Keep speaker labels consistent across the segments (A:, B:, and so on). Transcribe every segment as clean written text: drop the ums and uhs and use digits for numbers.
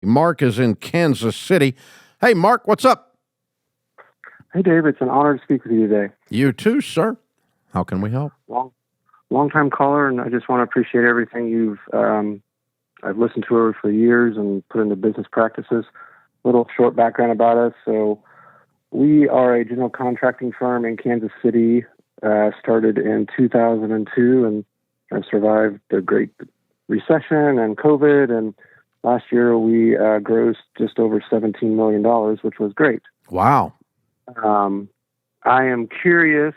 A: Mark is in Kansas City. Hey, Mark, what's up?
B: Hey, Dave. It's an honor to speak with you today.
A: You too, sir. How can we help?
B: Long-time caller, and I just want to appreciate everything you've I've listened to her for years and put into business practices. Little short background about us. So we are a general contracting firm in Kansas City, started in 2002 and have survived the Great Recession and COVID. And last year we grossed just over $17 million, which was great.
A: Wow.
B: I am curious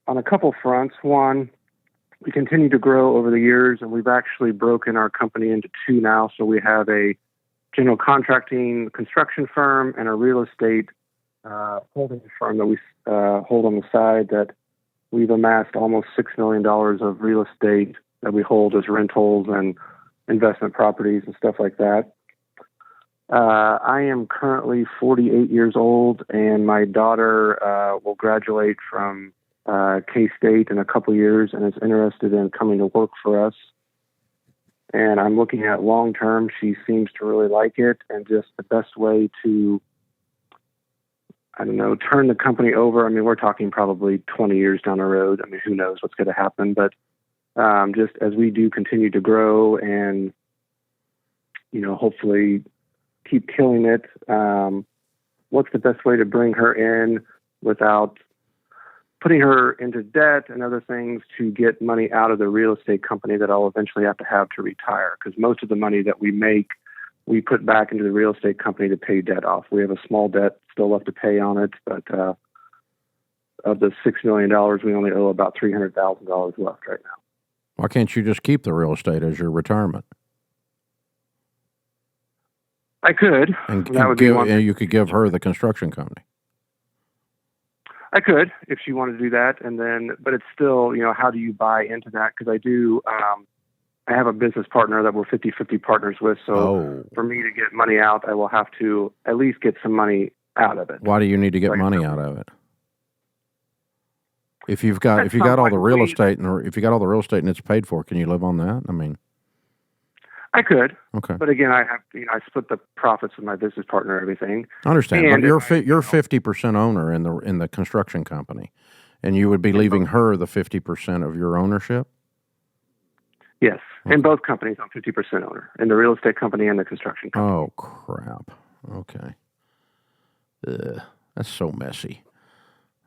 B: on a couple fronts. One, we continue to grow over the years, and we've actually broken our company into two now. So we have a general contracting construction firm and a real estate holding firm that we hold on the side that we've amassed almost $6 million of real estate that we hold as rentals and investment properties and stuff like that. I am currently 48 years old, and my daughter will graduate from K-State in a couple years and is interested in coming to work for us. And I'm looking at long-term. She seems to really like it, and just the best way to, turn the company over. I mean, we're talking probably 20 years down the road. I mean, who knows what's going to happen, but just as we do continue to grow and, hopefully keep killing it, what's the best way to bring her in without putting her into debt and other things to get money out of the real estate company that I'll eventually have to retire? Because most of the money that we make, we put back into the real estate company to pay debt off. We have a small debt still left to pay on it, but of the $6 million, we only owe about $300,000 left right now.
A: Why can't you just keep the real estate as your retirement?
B: I could.
A: And you could give her the construction company.
B: I could, if she wanted to do that. And then, but it's still, how do you buy into that? Because I have a business partner that we're 50-50 partners with. So for me to get money out, I will have to at least get some money out of it.
A: Why do you need to get money out of it? If you got all the real estate and it's paid for, can you live on that? I mean,
B: I could.
A: Okay.
B: But again, I have I split the profits with my business partner and everything.
A: I understand. And but you're 50% owner in the construction company, and you would be leaving her the 50% of your ownership?
B: Yes. Okay. In both companies, I'm 50% owner, in the real estate company and the construction company.
A: Oh, crap. Okay. That's so messy.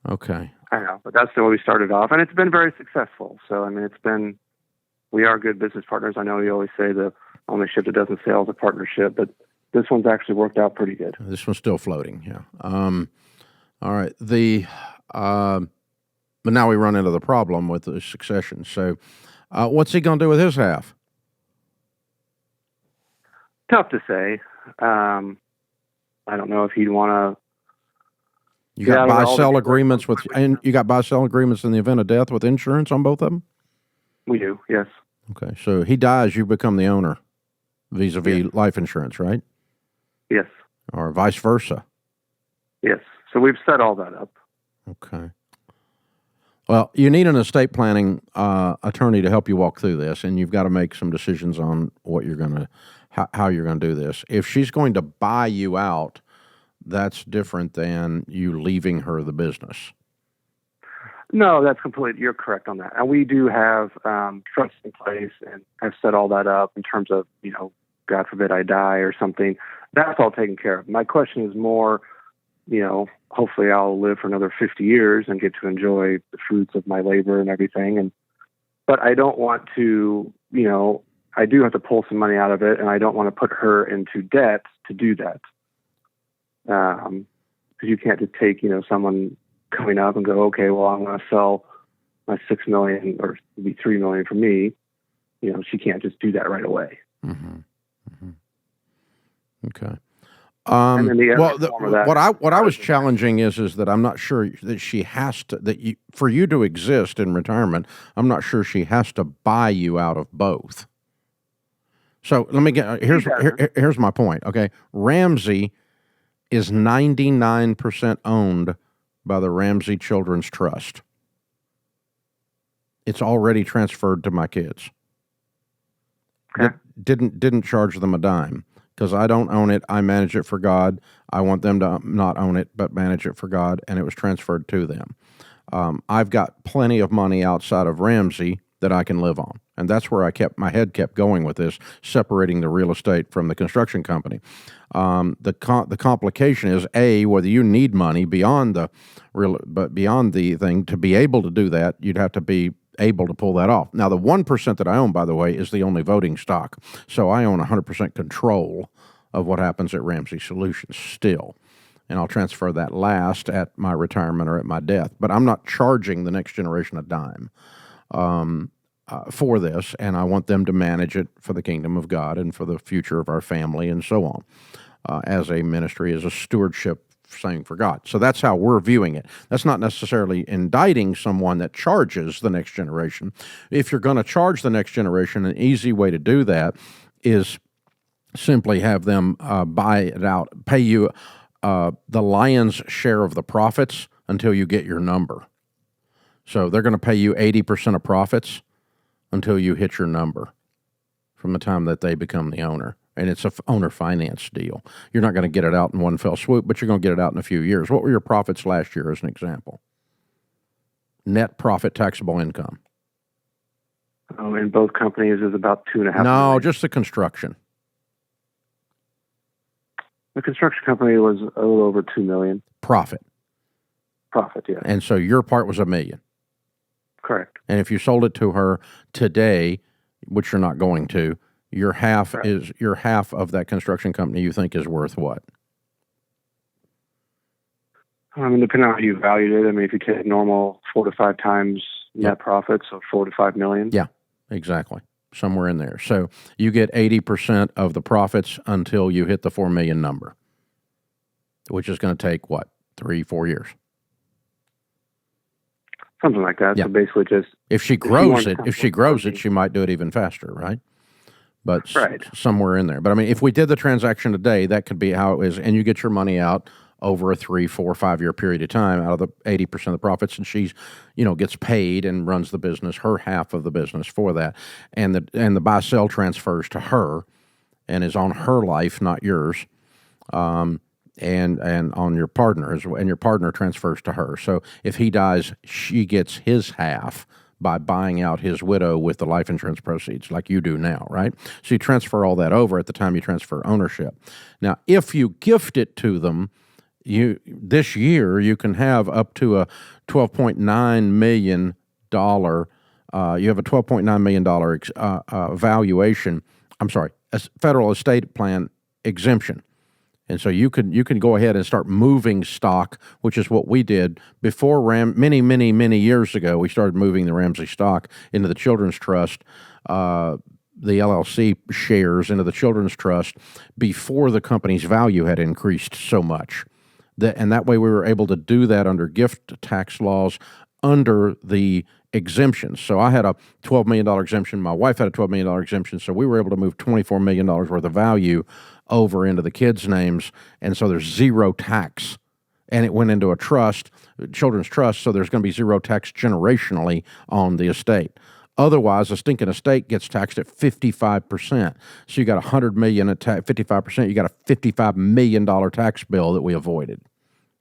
A: Okay.
B: I know, but that's the way we started off, and it's been very successful. So, I mean, we are good business partners. I know you always say the only ship that doesn't sail is a partnership, but this one's actually worked out pretty good.
A: This one's still floating, yeah. All right. But now we run into the problem with the succession. So what's he going to do with his half?
B: Tough to say. I don't know if he'd want to.
A: You got buy-sell agreements you got buy-sell agreements in the event of death with insurance on both of them?
B: We do, yes.
A: Okay, so he dies, you become the owner, vis-a-vis life insurance, right?
B: Yes.
A: Or vice versa?
B: Yes. So we've set all that up.
A: Okay. Well, you need an estate planning attorney to help you walk through this, and you've got to make some decisions on what you're going to, how you're going to do this. If she's going to buy you out, that's different than you leaving her the business.
B: No, that's completely, you're correct on that. And we do have trust in place and have set all that up in terms of, God forbid I die or something. That's all taken care of. My question is more, hopefully I'll live for another 50 years and get to enjoy the fruits of my labor and everything. But I don't want to, I do have to pull some money out of it, and I don't want to put her into debt to do that. Because you can't just take, someone coming up and go, okay, well, I'm going to sell my $6 million or maybe $3 million for me. She can't just do that right away.
A: Mm-hmm. Mm-hmm. Okay. What I was challenging is that I'm not sure that she has to, for you to exist in retirement, I'm not sure she has to buy you out of both. So let me here's my point. Okay. Ramsey is 99% owned by the Ramsey Children's Trust. It's already transferred to my kids.
B: Okay.
A: Didn't charge them a dime. because I don't own it. I manage it for God. I want them to not own it, but manage it for God, and it was transferred to them. I've got plenty of money outside of Ramsey that I can live on. And that's where my head kept going with this, separating the real estate from the construction company. The complication is, A, whether you need money beyond the thing to be able to do that, you'd have to be able to pull that off. Now, the 1% that I own, by the way, is the only voting stock. So I own 100% control of what happens at Ramsey Solutions still. And I'll transfer that last at my retirement or at my death. But I'm not charging the next generation a dime for this, and I want them to manage it for the kingdom of God and for the future of our family and so on, as a ministry, as a stewardship saying for God. So that's how we're viewing it. That's not necessarily indicting someone that charges the next generation. If you're going to charge the next generation, an easy way to do that is simply have them buy it out, pay you the lion's share of the profits until you get your number. So they're going to pay you 80% of profits until you hit your number from the time that they become the owner. And it's a owner finance deal. You're not going to get it out in one fell swoop, but you're going to get it out in a few years. What were your profits last year as an example? Net profit taxable income.
B: In both companies is about $2.5
A: No,
B: million.
A: just the construction.
B: The construction company was a little over $2 million.
A: Profit.
B: Profit, yeah.
A: And so your part was $1 million.
B: Correct.
A: And if you sold it to her today, which you're not going to, your half of that construction company you think is worth what?
B: Depending on how you valued it. If you take normal 4 to 5 times net profits of $4 to $5 million.
A: Yeah, exactly. Somewhere in there. So you get 80% of the profits until you hit the 4 million number, which is going to take what, 3-4 years?
B: Something like that.
A: Yeah.
B: So basically just
A: if she grows it, she might do it even faster, right? But
B: right.
A: Somewhere in there. But if we did the transaction today, that could be how it is, and you get your money out over a 3, 4, 5 year period of time out of the 80% of the profits, and she's, gets paid and runs the business, her half of the business for that, and the buy sell transfers to her, and is on her life, not yours, and on your partner, and your partner transfers to her. So if he dies, she gets his half by buying out his widow with the life insurance proceeds, like you do now, right? So you transfer all that over at the time you transfer ownership. Now, if you gift it to them, this year you can have up to a $12.9 million. You have a $12.9 million valuation. A federal estate plan exemption. And so you can go ahead and start moving stock, which is what we did before many years ago. We started moving the Ramsey stock into the Children's Trust, the LLC shares into the Children's Trust before the company's value had increased so much. And that way we were able to do that under gift tax laws under the exemptions. So I had a $12 million exemption. My wife had a $12 million exemption. So we were able to move $24 million worth of value over into the kids' names. And so there's zero tax. And it went into a trust, Children's Trust, so there's going to be zero tax generationally on the estate. Otherwise, a stinking estate gets taxed at 55%. So you got $100 million at 55%. You got a $55 million tax bill that we avoided.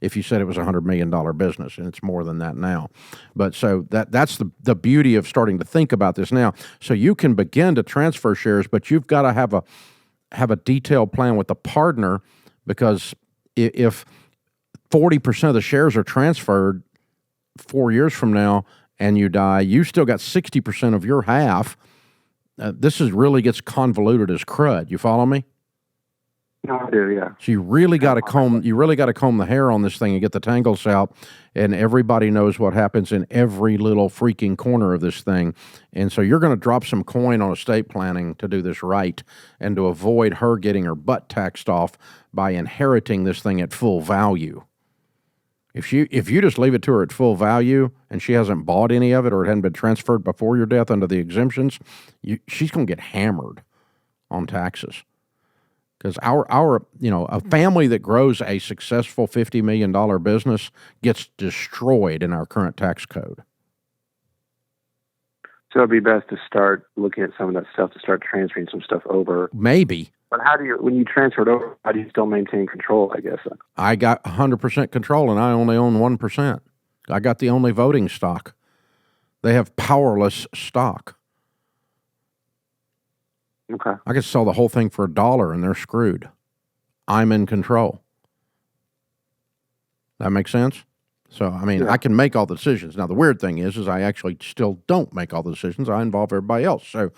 A: If you said it was a $100 million business, and it's more than that now. But so that's the beauty of starting to think about this now. So you can begin to transfer shares, but you've got to have a detailed plan with the partner, because if 40% of the shares are transferred 4 years from now and you die, you still got 60% of your half. This really gets convoluted as crud. You follow me?
B: No, I do, yeah.
A: So you really got to comb the hair on this thing and get the tangles out, and everybody knows what happens in every little freaking corner of this thing. And so you're going to drop some coin on estate planning to do this right and to avoid her getting her butt taxed off by inheriting this thing at full value. If you just leave it to her at full value and she hasn't bought any of it, or it hadn't been transferred before your death under the exemptions, she's going to get hammered on taxes. Because a family that grows a successful $50 million business gets destroyed in our current tax code.
B: So it'd be best to start looking at some of that stuff to start transferring some stuff over.
A: Maybe.
B: But how do you, when you transfer it over, how do you still maintain control, I guess?
A: I got 100% control, and I only own 1%. I got the only voting stock. They have powerless stock.
B: Okay.
A: I could sell the whole thing for $1 and they're screwed. I'm in control. That makes sense? So, I mean,
B: Yeah.
A: I can make all the decisions. Now, the weird thing is I actually still don't make all the decisions. I involve everybody else. So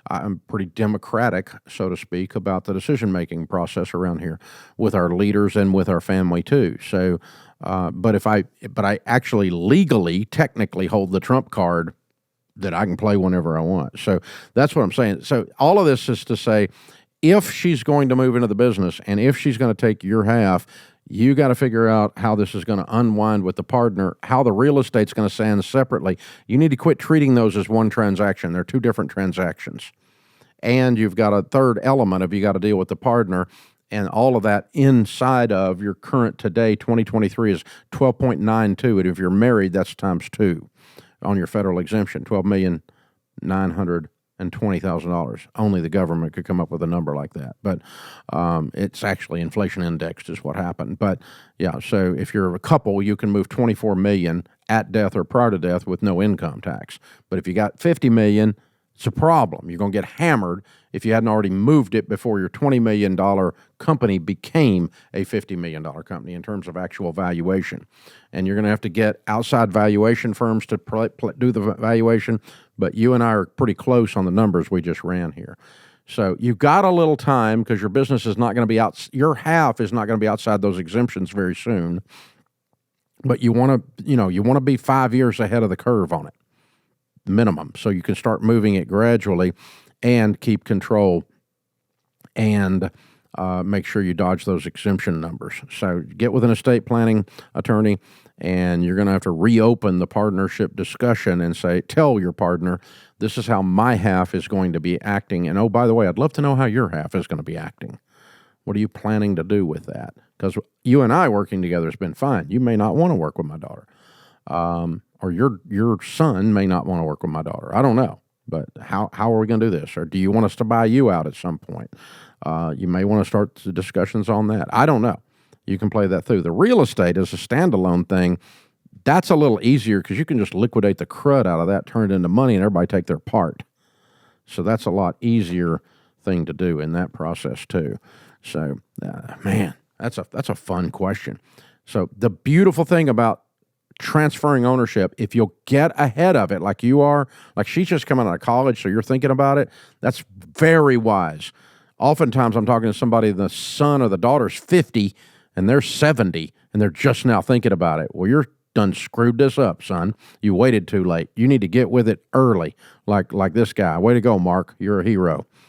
A: I'm pretty democratic, so to speak, about the decision-making process around here with our leaders and with our family too. So, but I actually legally, technically hold the trump card that I can play whenever I want. So that's what I'm saying. So all of this is to say, if she's going to move into the business and if she's going to take your half, you got to figure out how this is going to unwind with the partner, how the real estate's going to stand separately. You need to quit treating those as one transaction. They're two different transactions. And you've got a third element of you got to deal with the partner, and all of that inside of your current today, 2023 is 12.92. And if you're married, that's times 2 on your federal exemption, $12,920,000. Only the government could come up with a number like that. But it's actually inflation indexed is what happened. But yeah, so if you're a couple, you can move $24 million at death or prior to death with no income tax. But if you got $50 million, it's a problem. You're going to get hammered if you hadn't already moved it before your $20 million company became a $50 million company in terms of actual valuation. And you're going to have to get outside valuation firms to do the valuation, but you and I are pretty close on the numbers we just ran here. So you've got a little time because your business is not going to be out, your half is not going to be outside those exemptions very soon. But you want to be 5 years ahead of the curve on it, minimum, so you can start moving it gradually and keep control and make sure you dodge those exemption numbers. So get with an estate planning attorney, and you're going to have to reopen the partnership discussion and say, tell your partner, this is how my half is going to be acting. And oh, by the way, I'd love to know how your half is going to be acting. What are you planning to do with that? Because you and I working together has been fine. You may not want to work with my daughter. Or your son may not want to work with my daughter. I don't know. But how are we going to do this? Or do you want us to buy you out at some point? You may want to start the discussions on that. I don't know. You can play that through. The real estate is a standalone thing. That's a little easier because you can just liquidate the crud out of that, turn it into money, and everybody take their part. So that's a lot easier thing to do in that process too. So, man, that's a fun question. So the beautiful thing about transferring ownership, if you'll get ahead of it like you are, like she's just coming out of college, so you're thinking about it, that's very wise. Oftentimes I'm talking to somebody, the son or the daughter's 50 and they're 70 and they're just now thinking about it. Well, you're done screwed this up, son. You waited too late. You need to get with it early, like this guy. Way to go, Mark. You're a hero.